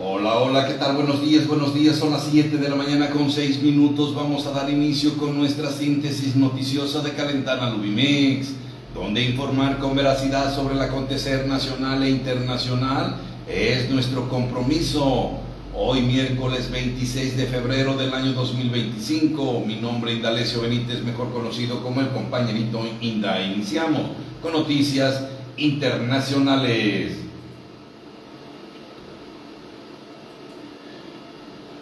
Hola, hola, ¿qué tal? Buenos días, son las 7 de la mañana con 6 minutos. Vamos a dar inicio con nuestra síntesis noticiosa de Calentana Lubimex, donde informar con veracidad sobre el acontecer nacional e internacional es nuestro compromiso. Hoy miércoles 26 de febrero del año 2025, mi nombre es Indalecio Benítez, mejor conocido como el compañerito Inda. Iniciamos con noticias internacionales.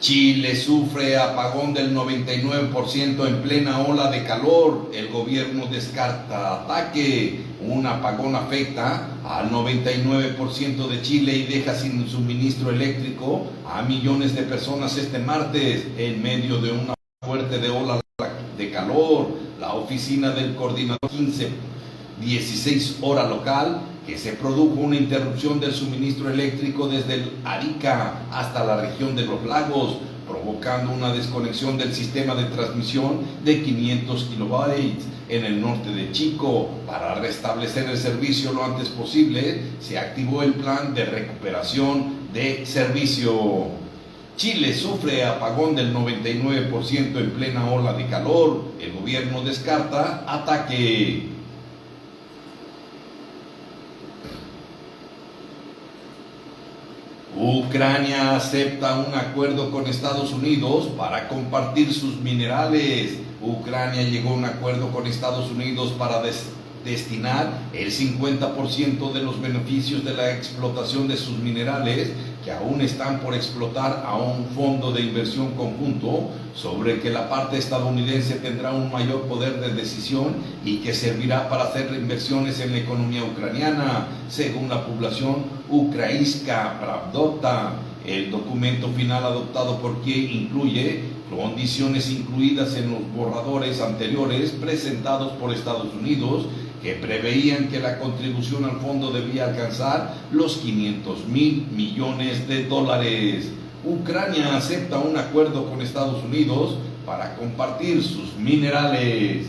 Chile sufre apagón del 99% en plena ola de calor. El gobierno descarta ataque. Un apagón afecta al 99% de Chile y deja sin suministro eléctrico a millones de personas este martes en medio de una fuerte ola de calor. La oficina del coordinador 16 hora local, que se produjo una interrupción del suministro eléctrico desde el Arica hasta la región de los lagos, provocando una desconexión del sistema de transmisión de 500 kilobytes en el norte de Chico. Para restablecer el servicio lo antes posible, se activó el plan de recuperación de servicio. Chile sufre apagón del 99% en plena ola de calor. El gobierno descarta ataque. Ucrania acepta un acuerdo con Estados Unidos para compartir sus minerales. Ucrania llegó a un acuerdo con Estados Unidos para destinar el 50% de los beneficios de la explotación de sus minerales, que aún están por explotar, a un fondo de inversión conjunto sobre que la parte estadounidense tendrá un mayor poder de decisión y que servirá para hacer inversiones en la economía ucraniana, según la población ucraíska Pravda. El documento final adoptado por Kiev incluye condiciones incluidas en los borradores anteriores presentados por Estados Unidos, que preveían que la contribución al fondo debía alcanzar los 500,000 millones de dólares. Ucrania acepta un acuerdo con Estados Unidos para compartir sus minerales.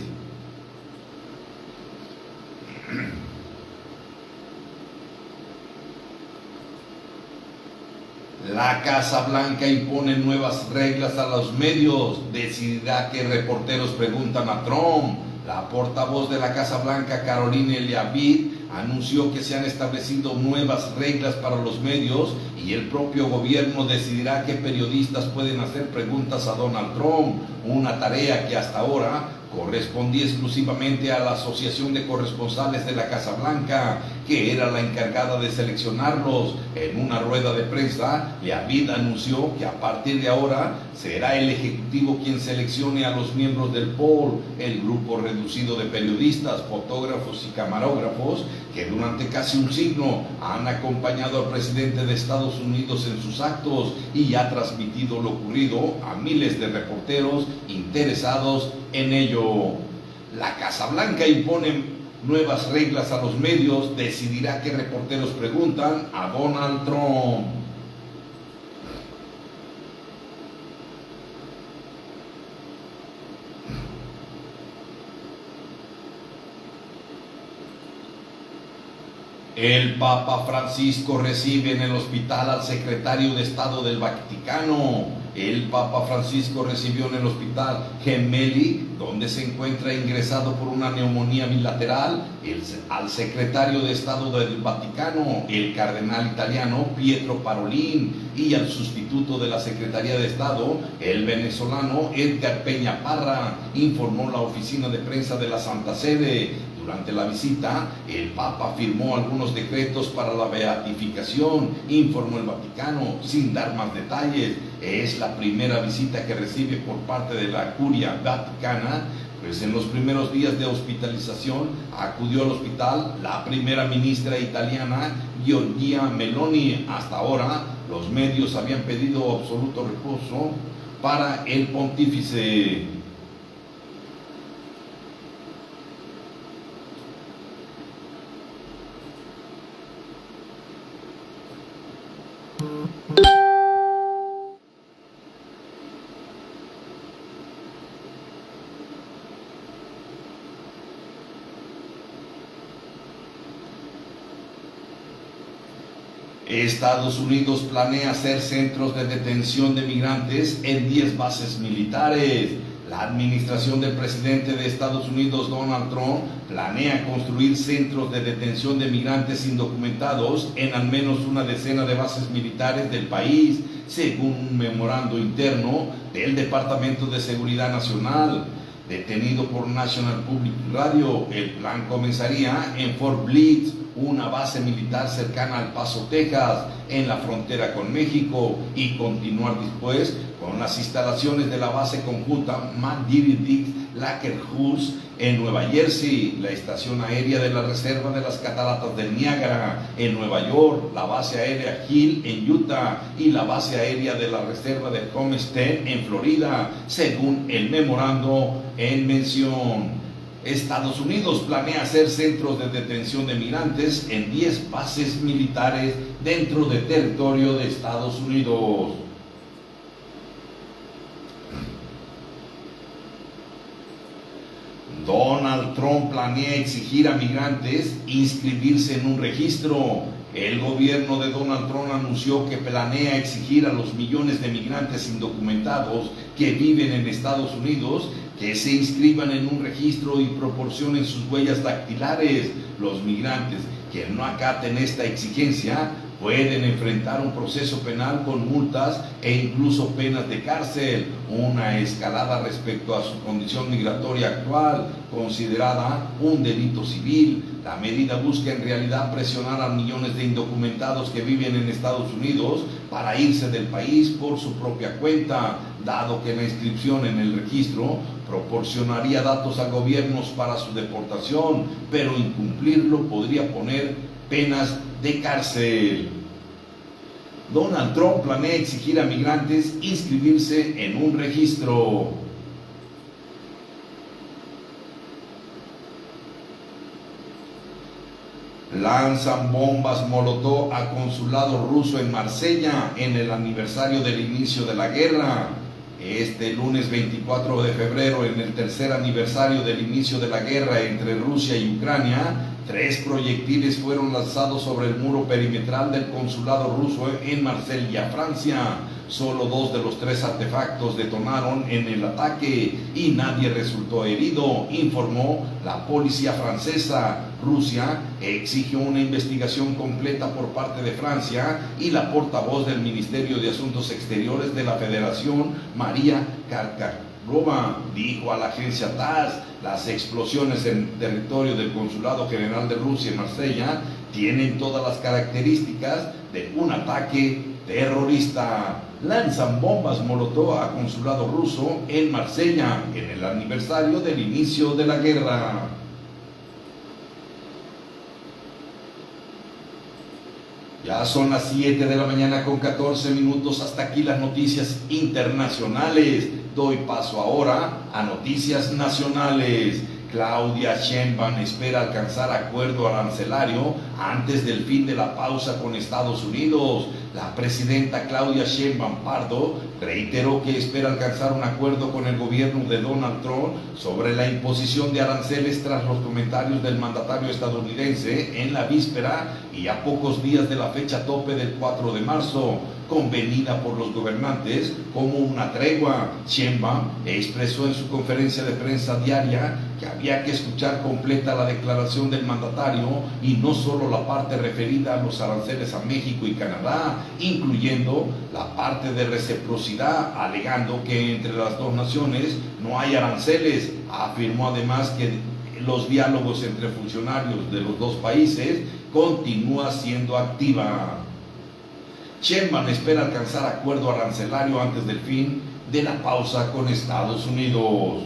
La Casa Blanca impone nuevas reglas a los medios, decidirá qué reporteros preguntan a Trump. La portavoz de la Casa Blanca, Caroline Leavitt, anunció que se han establecido nuevas reglas para los medios y el propio gobierno decidirá qué periodistas pueden hacer preguntas a Donald Trump, una tarea que hasta ahora correspondía exclusivamente a la Asociación de Corresponsales de la Casa Blanca, que era la encargada de seleccionarlos. En una rueda de prensa, Leavitt anunció que a partir de ahora será el Ejecutivo quien seleccione a los miembros del POL, el grupo reducido de periodistas, fotógrafos y camarógrafos que durante casi un siglo han acompañado al presidente de Estados Unidos en sus actos y ha transmitido lo ocurrido a miles de reporteros interesados en ello. La Casa Blanca impone nuevas reglas a los medios, decidirá qué reporteros preguntan a Donald Trump. El Papa Francisco recibe en el hospital al secretario de Estado del Vaticano. El Papa Francisco recibió en el hospital Gemelli, donde se encuentra ingresado por una neumonía bilateral, al secretario de Estado del Vaticano, el cardenal italiano Pietro Parolin, y al sustituto de la Secretaría de Estado, el venezolano Edgar Peña Parra, informó la oficina de prensa de la Santa Sede. Durante la visita, el Papa firmó algunos decretos para la beatificación, informó el Vaticano, sin dar más detalles. Es la primera visita que recibe por parte de la Curia Vaticana, pues en los primeros días de hospitalización acudió al hospital la primera ministra italiana, Giorgia Meloni. Hasta ahora, los medios habían pedido absoluto reposo para el pontífice. Estados Unidos planea hacer centros de detención de migrantes en 10 bases militares. La administración del presidente de Estados Unidos, Donald Trump, planea construir centros de detención de migrantes indocumentados en al menos una decena de bases militares del país, según un memorando interno del Departamento de Seguridad Nacional. Detenido por National Public Radio, el plan comenzaría en Fort Bliss, una base militar cercana al Paso, Texas, en la frontera con México, y continuar después con las instalaciones de la base conjunta McDivitt-Dix-Lackerhurst en Nueva Jersey, la estación aérea de la Reserva de las Cataratas del Niágara en Nueva York, la base aérea Hill en Utah y la base aérea de la Reserva de Homestead en Florida, según el memorando en mención. Estados Unidos planea hacer centros de detención de migrantes en 10 bases militares dentro del territorio de Estados Unidos. Donald Trump planea exigir a migrantes inscribirse en un registro. El gobierno de Donald Trump anunció que planea exigir a los millones de migrantes indocumentados que viven en Estados Unidos que se inscriban en un registro y proporcionen sus huellas dactilares. Los migrantes que no acaten esta exigencia pueden enfrentar un proceso penal con multas e incluso penas de cárcel, una escalada respecto a su condición migratoria actual, considerada un delito civil. La medida busca en realidad presionar a millones de indocumentados que viven en Estados Unidos para irse del país por su propia cuenta, dado que la inscripción en el registro proporcionaría datos a gobiernos para su deportación, pero incumplirlo podría poner penas de cárcel. Donald Trump planea exigir a migrantes inscribirse en un registro. Lanzan bombas molotov a consulado ruso en Marsella en el aniversario del inicio de la guerra. Este lunes 24 de febrero, en el tercer aniversario del inicio de la guerra entre Rusia y Ucrania, 3 proyectiles fueron lanzados sobre el muro perimetral del consulado ruso en Marsella, Francia. Solo 2 de los 3 artefactos detonaron en el ataque y nadie resultó herido, informó la policía francesa. Rusia exigió una investigación completa por parte de Francia y la portavoz del Ministerio de Asuntos Exteriores de la Federación, María Karkarova, dijo a la agencia TASS: las explosiones en territorio del Consulado General de Rusia en Marsella tienen todas las características de un ataque terrorista. Lanzan bombas molotov a consulado ruso en Marsella en el aniversario del inicio de la guerra. Ya son las 7 de la mañana con 14 minutos. Hasta aquí las noticias internacionales. Doy paso ahora a noticias nacionales. Claudia Sheinbaum espera alcanzar acuerdo arancelario antes del fin de la pausa con Estados Unidos. La presidenta Claudia Sheinbaum Pardo reiteró que espera alcanzar un acuerdo con el gobierno de Donald Trump sobre la imposición de aranceles tras los comentarios del mandatario estadounidense en la víspera y a pocos días de la fecha tope del 4 de marzo, convenida por los gobernantes como una tregua. Sheinbaum expresó en su conferencia de prensa diaria que había que escuchar completa la declaración del mandatario y no solo la parte referida a los aranceles a México y Canadá, incluyendo la parte de reciprocidad, alegando que entre las dos naciones no hay aranceles. Afirmó además que los diálogos entre funcionarios de los dos países continúa siendo activa. Sheinbaum espera alcanzar acuerdo arancelario antes del fin de la pausa con Estados Unidos.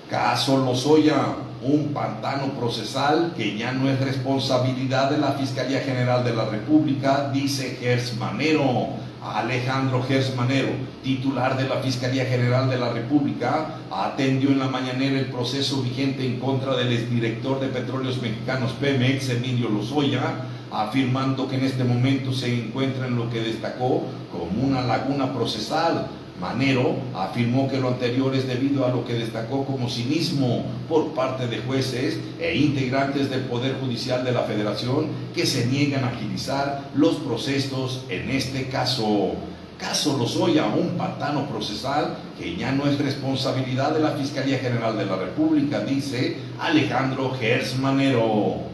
Caso Lozoya, un pantano procesal que ya no es responsabilidad de la Fiscalía General de la República, dice Gers Manero. Alejandro Gers Manero, titular de la Fiscalía General de la República, atendió en la mañanera el proceso vigente en contra del exdirector de Petróleos Mexicanos Pemex, Emilio Lozoya, afirmando que en este momento se encuentra en lo que destacó como una laguna procesal. Manero afirmó que lo anterior es debido a lo que destacó como cinismo por parte de jueces e integrantes del Poder Judicial de la Federación que se niegan a agilizar los procesos en este caso. Caso Lozoya, un pantano procesal que ya no es responsabilidad de la Fiscalía General de la República, dice Alejandro Gers Manero.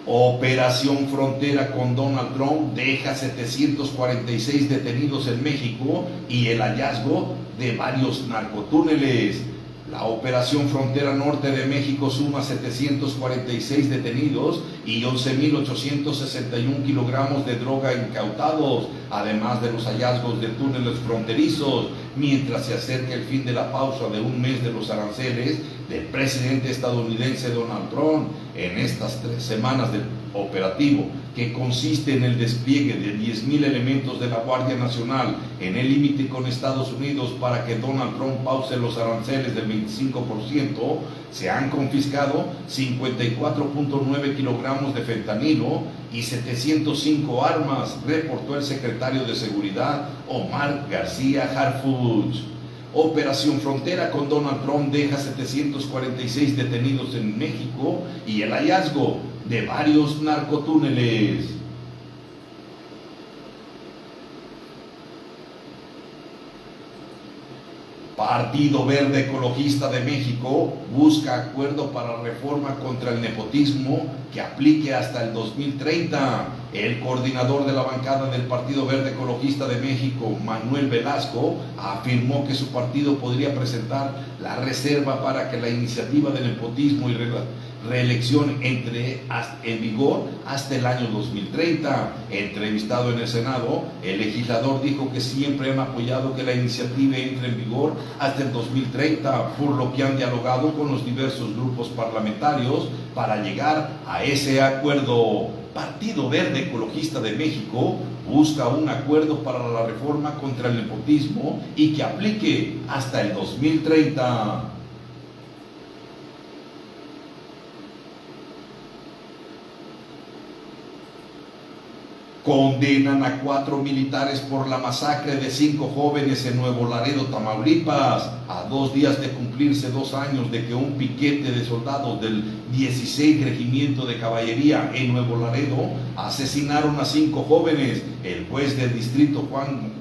Operación Frontera con Donald Trump deja 746 detenidos en México y el hallazgo de varios narcotúneles. La Operación Frontera Norte de México suma 746 detenidos y 11.861 kilogramos de droga incautados, además de los hallazgos de túneles fronterizos, mientras se acerca el fin de la pausa de un mes de los aranceles del presidente estadounidense Donald Trump. En estas 3 semanas del operativo, que consiste en el despliegue de 10.000 elementos de la Guardia Nacional en el límite con Estados Unidos para que Donald Trump pause los aranceles del 25%, se han confiscado 54.9 kilogramos de fentanilo y 705 armas, reportó el secretario de Seguridad Omar García Harfuch. Operación Frontera con Donald Trump deja 746 detenidos en México y el hallazgo de varios narcotúneles. Partido Verde Ecologista de México busca acuerdo para reforma contra el nepotismo que aplique hasta el 2030. El coordinador de la bancada del Partido Verde Ecologista de México, Manuel Velasco, afirmó que su partido podría presentar la reserva para que la iniciativa de nepotismo y reelección entre en vigor hasta el año 2030. Entrevistado en el Senado, el legislador dijo que siempre han apoyado que la iniciativa entre en vigor hasta el 2030, por lo que han dialogado con los diversos grupos parlamentarios para llegar a ese acuerdo. Partido Verde Ecologista de México busca un acuerdo para la reforma contra el nepotismo y que aplique hasta el 2030. Condenan a 4 militares por la masacre de 5 jóvenes en Nuevo Laredo, Tamaulipas, a 2 días de cumplirse 2 años de que un piquete de soldados del 16 Regimiento de Caballería en Nuevo Laredo asesinaron a 5 jóvenes. El juez del distrito, Juan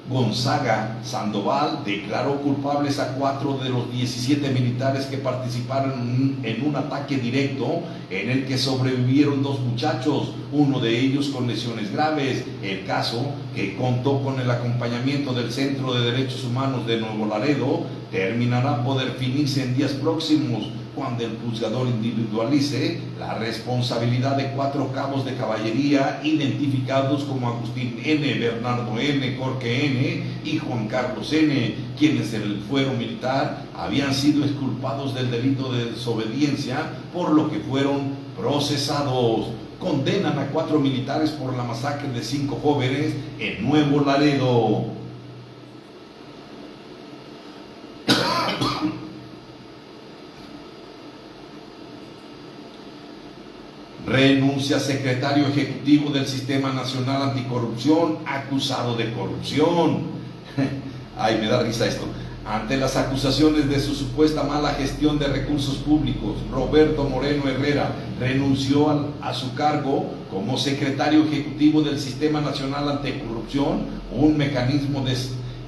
Gonzaga Sandoval, declaró culpables a 4 de los 17 militares que participaron en un ataque directo en el que sobrevivieron 2 muchachos, uno de ellos con lesiones graves. El caso, que contó con el acompañamiento del Centro de Derechos Humanos de Nuevo Laredo, terminará por definirse en días próximos, cuando el juzgador individualice la responsabilidad de 4 cabos de caballería identificados como Agustín N., Bernardo N., Jorge N. y Juan Carlos N., quienes en el fuero militar habían sido exculpados del delito de desobediencia, por lo que fueron procesados. Condenan a 4 militares por la masacre de 5 jóvenes en Nuevo Laredo. Renuncia secretario ejecutivo del Sistema Nacional Anticorrupción, acusado de corrupción. Ay, me da risa esto. Ante las acusaciones de su supuesta mala gestión de recursos públicos, Roberto Moreno Herrera renunció a su cargo como secretario ejecutivo del Sistema Nacional Anticorrupción, un mecanismo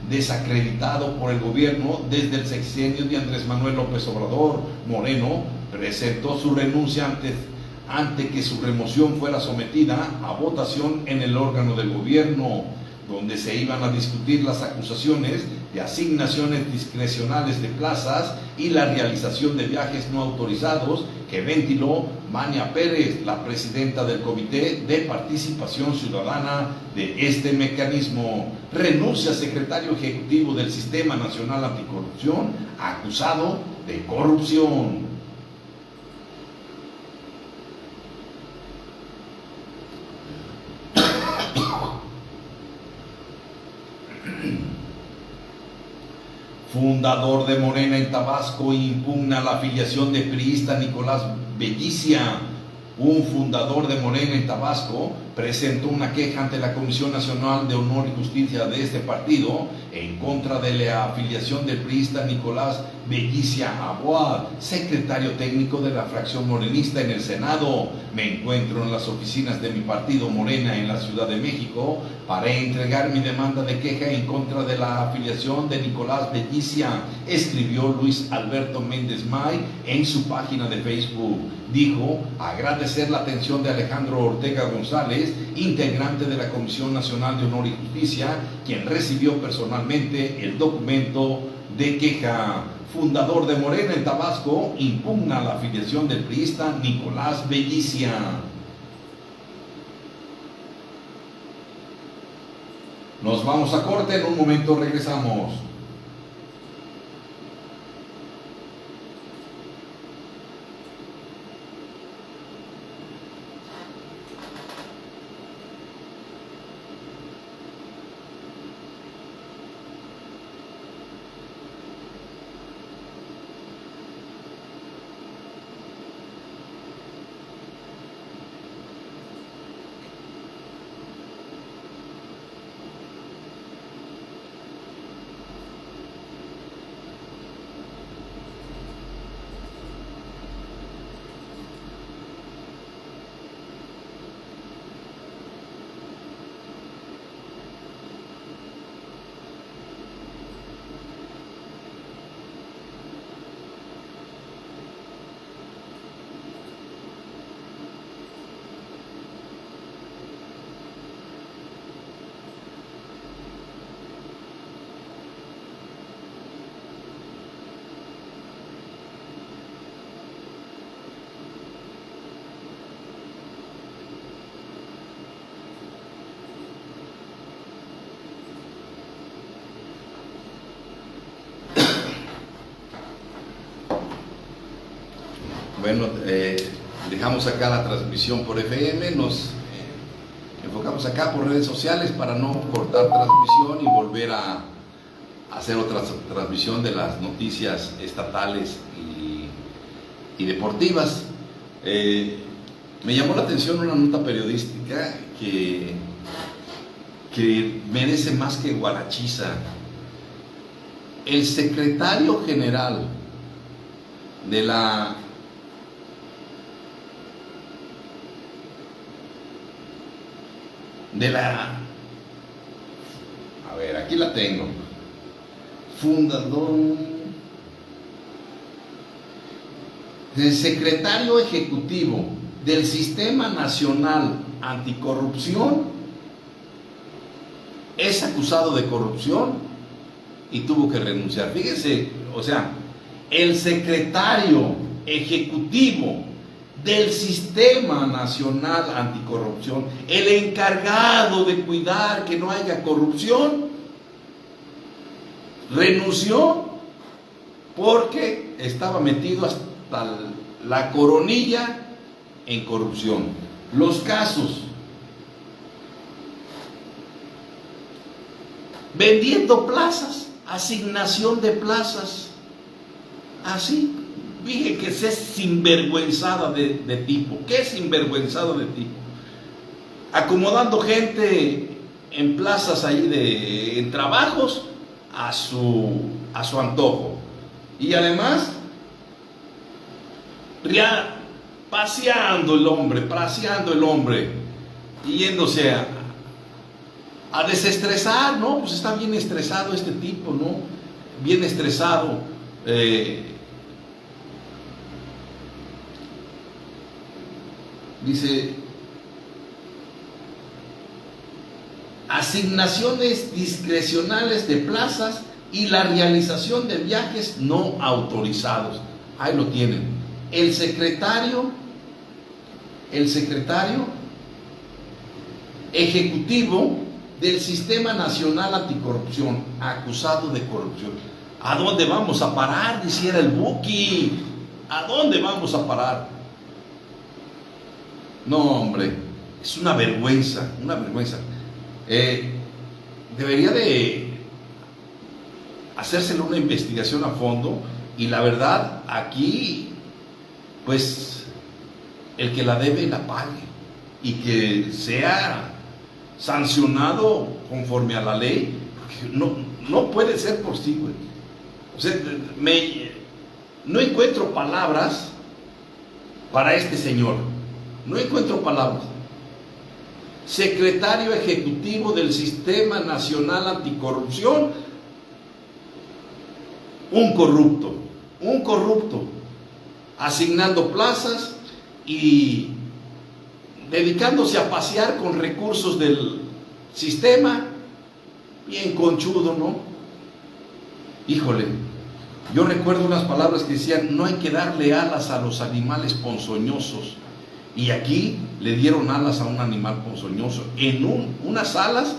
desacreditado por el gobierno desde el sexenio de Andrés Manuel López Obrador. Moreno presentó su renuncia ante que su remoción fuera sometida a votación en el órgano del gobierno, donde se iban a discutir las acusaciones de asignaciones discrecionales de plazas y la realización de viajes no autorizados que ventiló Mania Pérez, la presidenta del Comité de Participación Ciudadana de este mecanismo. Renuncia secretario ejecutivo del Sistema Nacional Anticorrupción, acusado de corrupción. Fundador de Morena en Tabasco impugna la afiliación de priista Nicolás Bellicia. Un fundador de Morena en Tabasco presentó una queja ante la Comisión Nacional de Honor y Justicia de este partido en contra de la afiliación del priista Nicolás Bellicia Aboad, secretario técnico de la fracción morenista en el Senado. Me encuentro en las oficinas de mi partido Morena en la Ciudad de México para entregar mi demanda de queja en contra de la afiliación de Nicolás Bellicia, escribió Luis Alberto Méndez May en su página de Facebook. Dijo agradecer la atención de Alejandro Ortega González, integrante de la Comisión Nacional de Honor y Justicia, quien recibió personalmente el documento de queja. Fundador de Morena en Tabasco, impugna la afiliación del priista Nicolás Bellicia. Nos vamos a corte, en un momento regresamos. Bueno, dejamos acá la transmisión por FM, nos enfocamos acá por redes sociales para no cortar transmisión y volver a hacer otra transmisión de las noticias estatales y deportivas. Me llamó la atención una nota periodística que merece más que guarachiza. El secretario general de la a ver, aquí la tengo, fundador del secretario ejecutivo del Sistema Nacional Anticorrupción es acusado de corrupción y tuvo que renunciar. Fíjense, o sea, el secretario ejecutivo del Sistema Nacional Anticorrupción, el encargado de cuidar que no haya corrupción, renunció porque estaba metido hasta la coronilla en corrupción. Los casos: vendiendo plazas, asignación de plazas, así. Dije que es sinvergüenzada de tipo. ¿Qué sinvergüenzada de tipo? Acomodando gente en plazas ahí en trabajos a su antojo. Y además, paseando el hombre, y yéndose a desestresar, ¿no? Pues está bien estresado este tipo, ¿no? Bien estresado. Dice, asignaciones discrecionales de plazas y la realización de viajes no autorizados. Ahí lo tienen. El secretario ejecutivo del Sistema Nacional Anticorrupción, acusado de corrupción. ¿A dónde vamos a parar? Diciera el Buki. ¿A dónde vamos a parar? No, hombre, es una vergüenza, una vergüenza. Debería de hacérsele una investigación a fondo, y la verdad, aquí, pues, el que la debe, la pague. y que sea sancionado conforme a la ley, porque no puede ser posible. O sea, no encuentro palabras para este señor, no encuentro palabras. Secretario Ejecutivo del Sistema Nacional Anticorrupción, un corrupto, asignando plazas y dedicándose a pasear con recursos del sistema, bien conchudo, ¿no? Híjole, yo recuerdo unas palabras que decían: no hay que darle alas a los animales ponzoñosos, y aquí le dieron alas a un animal ponzoñoso, en unas alas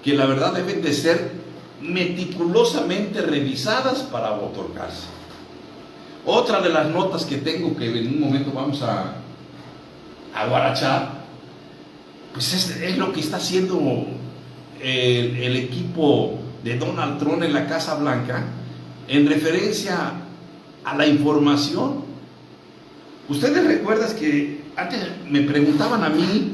que la verdad deben de ser meticulosamente revisadas para otorgarse. Otra de las notas que tengo, que en un momento vamos a guarachar, pues es lo que está haciendo el equipo de Donald Trump en la Casa Blanca en referencia a la información. Ustedes recuerdan que antes me preguntaban a mí,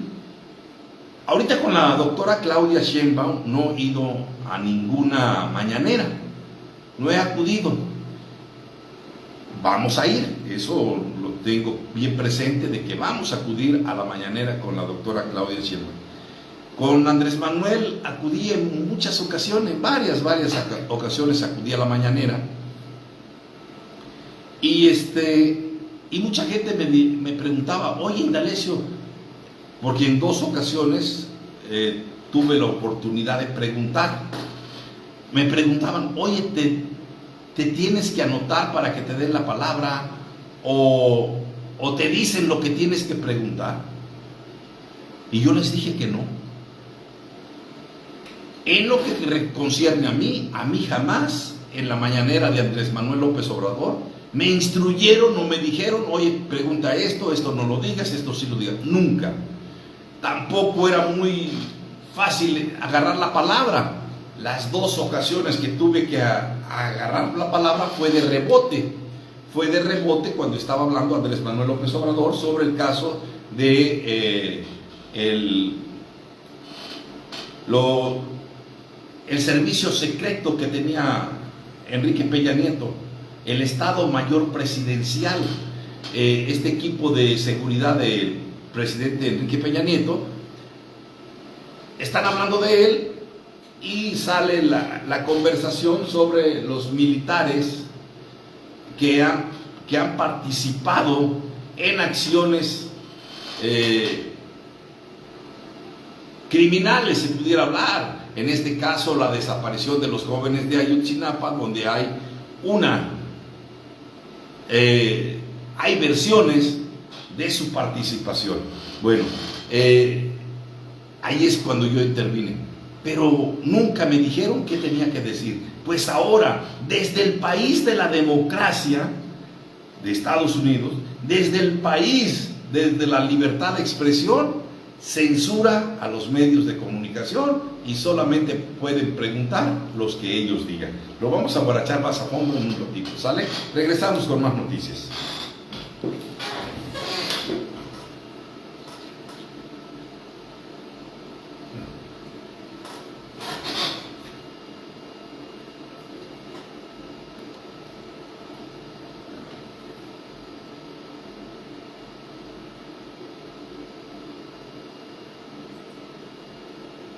ahorita con la doctora Claudia Sheinbaum no he ido a ninguna mañanera, no he acudido. Vamos a ir, eso lo tengo bien presente, de que vamos a acudir a la mañanera con la doctora Claudia Sheinbaum. Con Andrés Manuel acudí en muchas ocasiones, varias ocasiones acudí a la mañanera, y mucha gente me preguntaba: oye, Indalecio, porque en 2 ocasiones tuve la oportunidad de preguntar, me preguntaban: oye, ¿te tienes que anotar para que te den la palabra? ¿O te dicen lo que tienes que preguntar? Y yo les dije que no. En lo que concierne a mí jamás en la mañanera de Andrés Manuel López Obrador me instruyeron o me dijeron: oye, pregunta esto no lo digas, esto sí lo digas. Nunca. Tampoco era muy fácil agarrar la palabra. Las 2 ocasiones que tuve que agarrar la palabra fue de rebote. Fue de rebote cuando estaba hablando Andrés Manuel López Obrador sobre el caso de el servicio secreto que tenía Enrique Peña Nieto, el Estado Mayor Presidencial, este equipo de seguridad del presidente Enrique Peña Nieto. Están hablando de él y sale la conversación sobre los militares que han participado en acciones criminales, se pudiera hablar. En este caso, la desaparición de los jóvenes de Ayotzinapa, donde hay versiones de su participación. Bueno, ahí es cuando yo intervine, pero nunca me dijeron qué tenía que decir. Pues ahora, desde el país de la democracia de Estados Unidos, desde el país, desde la libertad de expresión, censura a los medios de comunicación y solamente pueden preguntar los que ellos digan. Lo vamos a guarachar más a fondo en un ratito, ¿sale? Regresamos con más noticias.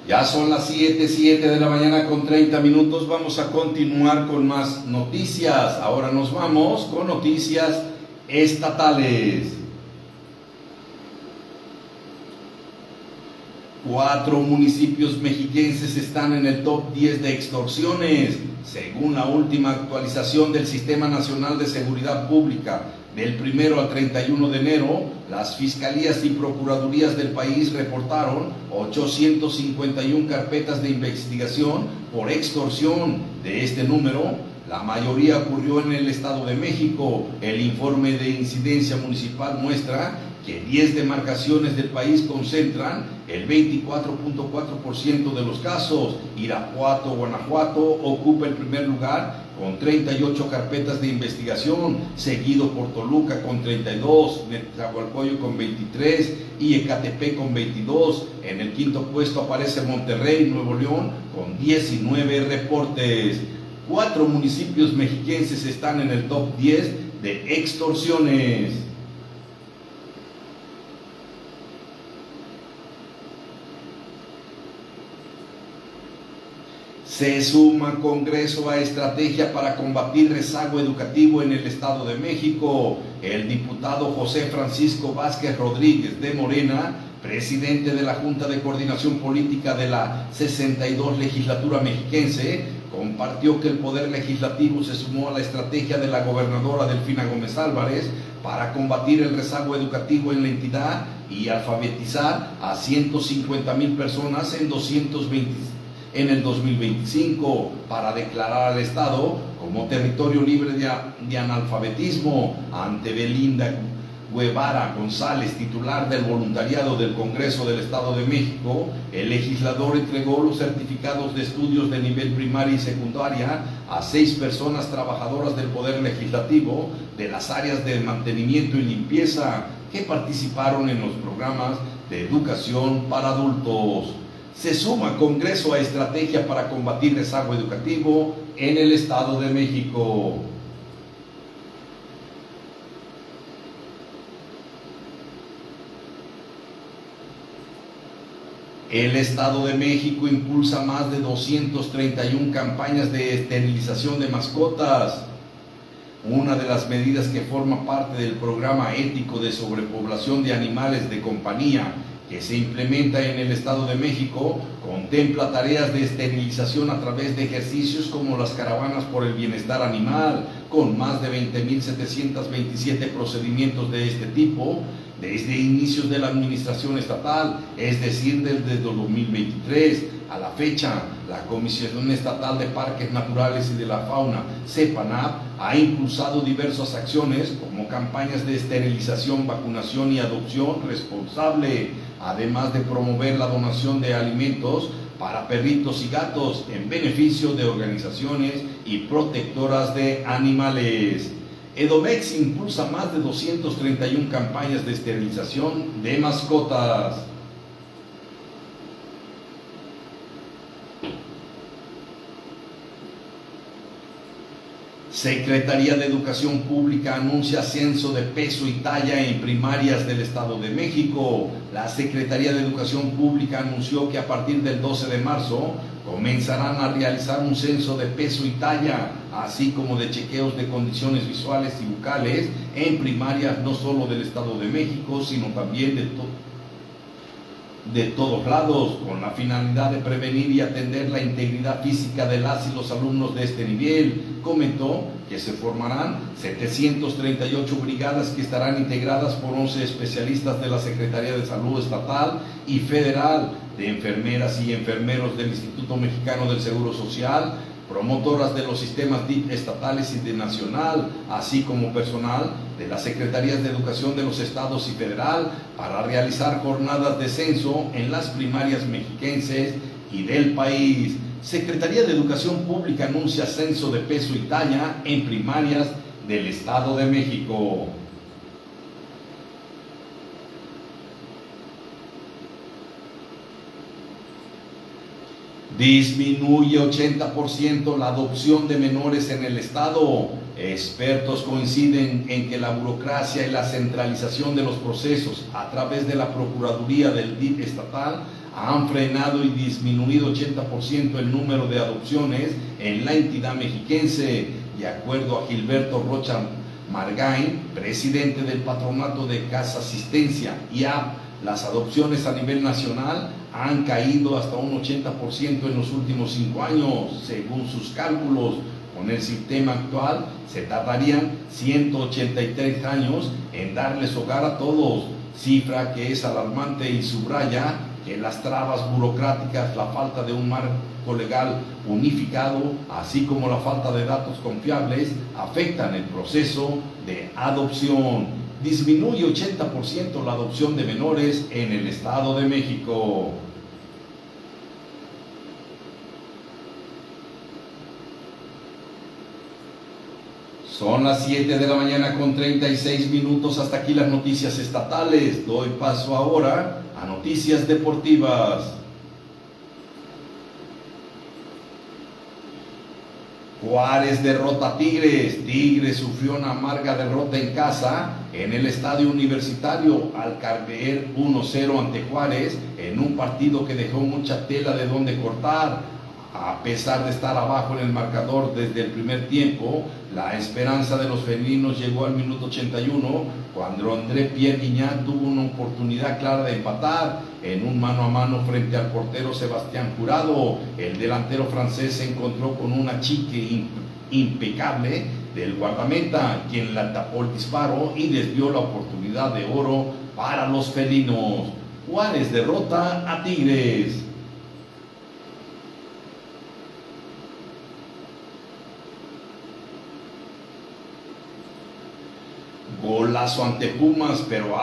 Ya son las 7 de la mañana con 30 minutos. Vamos a continuar con más noticias. Ahora nos vamos con noticias estatales. 4 municipios mexiquenses están en el top 10 de extorsiones, según la última actualización del Sistema Nacional de Seguridad Pública. Del 1 al 31 de enero, las fiscalías y procuradurías del país reportaron 851 carpetas de investigación por extorsión. De este número, la mayoría ocurrió en el Estado de México. El informe de incidencia municipal muestra que 10 demarcaciones del país concentran el 24.4% de los casos. Irapuato, Guanajuato ocupa el primer lugar con 38 carpetas de investigación, seguido por Toluca con 32, Nezahualcóyotl con 23 y Ecatepec con 22. En el quinto puesto aparece Monterrey, Nuevo León, con 19 reportes. 4 municipios mexiquenses están en el top 10 de extorsiones. Se suma Congreso a estrategia para combatir rezago educativo en el Estado de México. El diputado José Francisco Vázquez Rodríguez de Morena, presidente de la Junta de Coordinación Política de la 62 Legislatura Mexiquense, compartió que el Poder Legislativo se sumó a la estrategia de la gobernadora Delfina Gómez Álvarez para combatir el rezago educativo en la entidad y alfabetizar a 150,000 personas en el 2025 para declarar al Estado como territorio libre de analfabetismo. Ante Belinda Guevara González, titular del voluntariado del Congreso del Estado de México, el legislador entregó los certificados de estudios de nivel primaria y secundaria a 6 personas trabajadoras del Poder Legislativo de las áreas de mantenimiento y limpieza que participaron en los programas de educación para adultos. Se suma Congreso a estrategia para combatir rezago educativo en el Estado de México. El Estado de México impulsa más de 231 campañas de esterilización de mascotas. Una de las medidas que forma parte del programa ético de sobrepoblación de animales de compañía que se implementa en el Estado de México contempla tareas de esterilización a través de ejercicios como las caravanas por el bienestar animal, con más de 20,727 procedimientos de este tipo desde inicios de la administración estatal, es decir, desde 2023. A la fecha, la Comisión Estatal de Parques Naturales y de la Fauna, CEPANAP, ha impulsado diversas acciones como campañas de esterilización, vacunación y adopción responsable, además de promover la donación de alimentos para perritos y gatos en beneficio de organizaciones y protectoras de animales. Edomex impulsa más de 231 campañas de esterilización de mascotas. Secretaría de Educación Pública anuncia censo de peso y talla en primarias del Estado de México. La Secretaría de Educación Pública anunció que a partir del 12 de marzo comenzarán a realizar un censo de peso y talla, así como de chequeos de condiciones visuales y bucales en primarias no solo del Estado de México, sino también de todos lados, con la finalidad de prevenir y atender la integridad física de las y los alumnos de este nivel. Comentó que se formarán 738 brigadas que estarán integradas por 11 especialistas de la Secretaría de Salud Estatal y Federal, de enfermeras y enfermeros del Instituto Mexicano del Seguro Social, promotoras de los sistemas DIP estatales y de nacional, así como personal de las Secretarías de Educación de los estados y federal, para realizar jornadas de censo en las primarias mexiquenses y del país. Secretaría de Educación Pública anuncia censo de peso y talla en primarias del Estado de México. Disminuye 80% la adopción de menores en el Estado. Expertos coinciden en que la burocracia y la centralización de los procesos a través de la Procuraduría del DIF estatal han frenado y disminuido 80% el número de adopciones en la entidad mexiquense. De acuerdo a Gilberto Rocha Margain, presidente del Patronato de Casa Asistencia IAP, las adopciones a nivel nacional han caído hasta un 80% en los últimos 5 años. Según sus cálculos, con el sistema actual se tardarían 183 años en darles hogar a todos, cifra que es alarmante, y subraya que las trabas burocráticas, la falta de un marco legal unificado, así como la falta de datos confiables, afectan el proceso de adopción. Disminuye 80% la adopción de menores en el Estado de México. Son las 7 de la mañana con 36 minutos. Hasta aquí las noticias estatales. Doy paso ahora a noticias deportivas. Juárez derrota a Tigres. Tigres sufrió una amarga derrota en casa en el Estadio Universitario al caer 1-0 ante Juárez en un partido que dejó mucha tela de donde cortar. A pesar de estar abajo en el marcador desde el primer tiempo, la esperanza de los felinos llegó al minuto 81 cuando André Pierre Guignac tuvo una oportunidad clara de empatar en un mano a mano frente al portero Sebastián Jurado. El delantero francés se encontró con una chique impecable del guardameta, quien la tapó el disparo y desvió la oportunidad de oro para los felinos. Juárez derrota a Tigres. Golazo ante Pumas, pero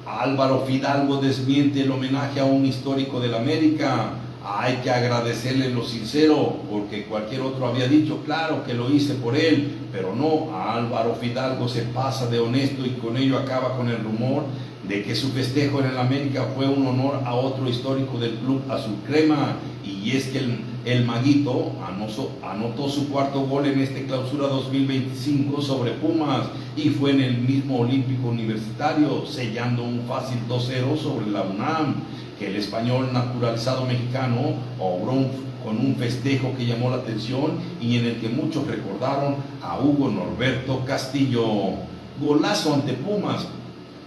Álvaro Fidalgo desmiente el homenaje a un histórico del América. Hay que agradecerle lo sincero, porque cualquier otro había dicho, claro que lo hice por él, pero no, Álvaro Fidalgo se pasa de honesto y con ello acaba con el rumor de que su festejo en el América fue un honor a otro histórico del club azul crema, y es que el Maguito anotó su cuarto gol en este clausura 2025 sobre Pumas y fue en el mismo Olímpico Universitario, sellando un fácil 2-0 sobre la UNAM, que el español naturalizado mexicano obró con un festejo que llamó la atención y en el que muchos recordaron a Hugo Norberto Castillo. Golazo ante Pumas,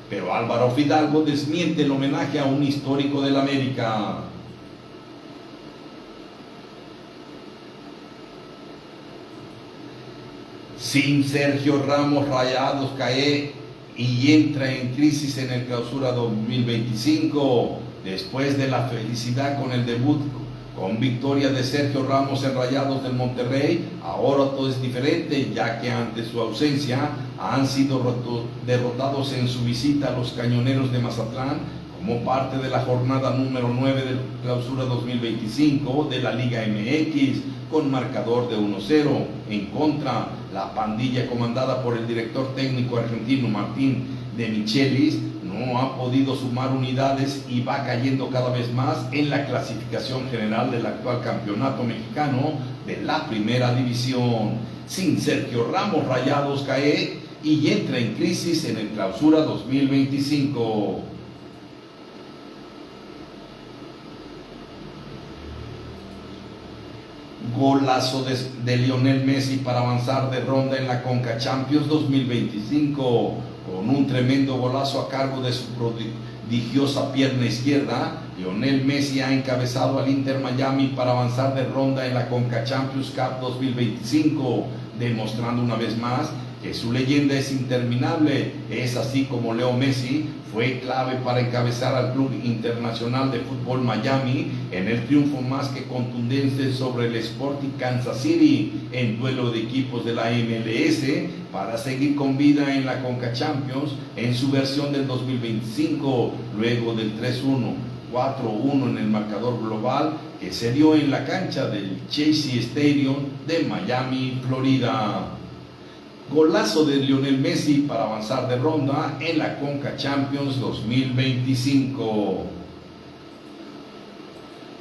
pero Álvaro Fidalgo desmiente el homenaje a un histórico del América. Sin Sergio Ramos, Rayados cae y entra en crisis en el clausura 2025. Después de la felicidad con el debut con victoria de Sergio Ramos en Rayados del Monterrey, ahora todo es diferente, ya que ante su ausencia han sido derrotados en su visita a los Cañoneros de Mazatlán como parte de la jornada número 9 de clausura 2025 de la Liga MX, con marcador de 1-0. En contra, la pandilla comandada por el director técnico argentino Martín de Michelis no ha podido sumar unidades y va cayendo cada vez más en la clasificación general del actual campeonato mexicano de la primera división. Sin Sergio Ramos, Rayados cae y entra en crisis en el clausura 2025. Golazo de Lionel Messi para avanzar de ronda en la Conca Champions 2025. Con un tremendo golazo a cargo de su prodigiosa pierna izquierda, Lionel Messi ha encabezado al Inter Miami para avanzar de ronda en la Conca Champions Cup 2025, demostrando una vez más que su leyenda es interminable. Es así como Leo Messi fue clave para encabezar al Club Internacional de Fútbol Miami en el triunfo más que contundente sobre el Sporting Kansas City en duelo de equipos de la MLS para seguir con vida en la Conca Champions en su versión del 2025, luego del 3-1, 4-1 en el marcador global que se dio en la cancha del Chase Stadium de Miami, Florida. Golazo de Lionel Messi para avanzar de ronda en la Conca Champions 2025.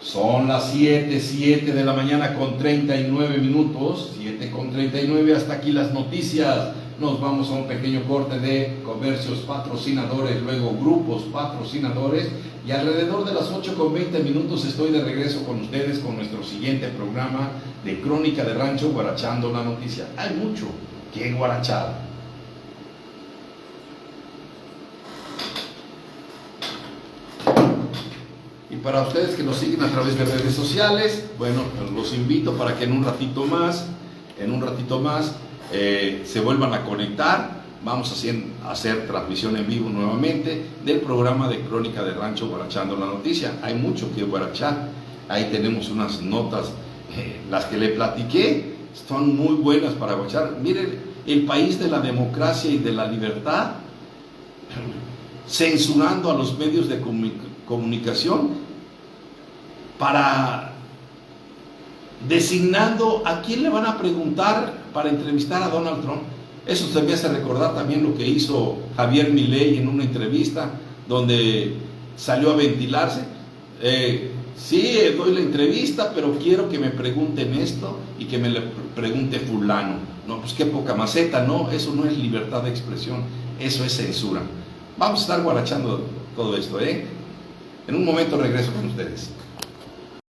Son las 7 de la mañana con 39 minutos, 7:39, hasta aquí las noticias. Nos vamos a un pequeño corte de comercios patrocinadores, luego grupos patrocinadores, y alrededor de las 8:20 minutos estoy de regreso con ustedes con nuestro siguiente programa de Crónica de Rancho, guarachando la noticia. Hay mucho que guarachar. Y para ustedes que nos siguen a través de redes sociales, bueno, los invito para que en un ratito más se vuelvan a conectar. Vamos a hacer transmisión en vivo nuevamente del programa de Crónica de Rancho, guarachando la noticia. Hay mucho que guarachar. Ahí tenemos unas notas, las que le platiqué, son muy buenas para guarachar. Miren, el país de la democracia y de la libertad censurando a los medios de comunicación, para designando a quién le van a preguntar para entrevistar a Donald Trump. Eso se me hace recordar también lo que hizo Javier Milei en una entrevista donde salió a ventilarse. Sí, doy la entrevista, pero quiero que me pregunten esto y que me le pregunte fulano. No, pues qué poca maceta, no, eso no es libertad de expresión, eso es censura. Vamos a estar guarachando todo esto, En un momento regreso con ustedes.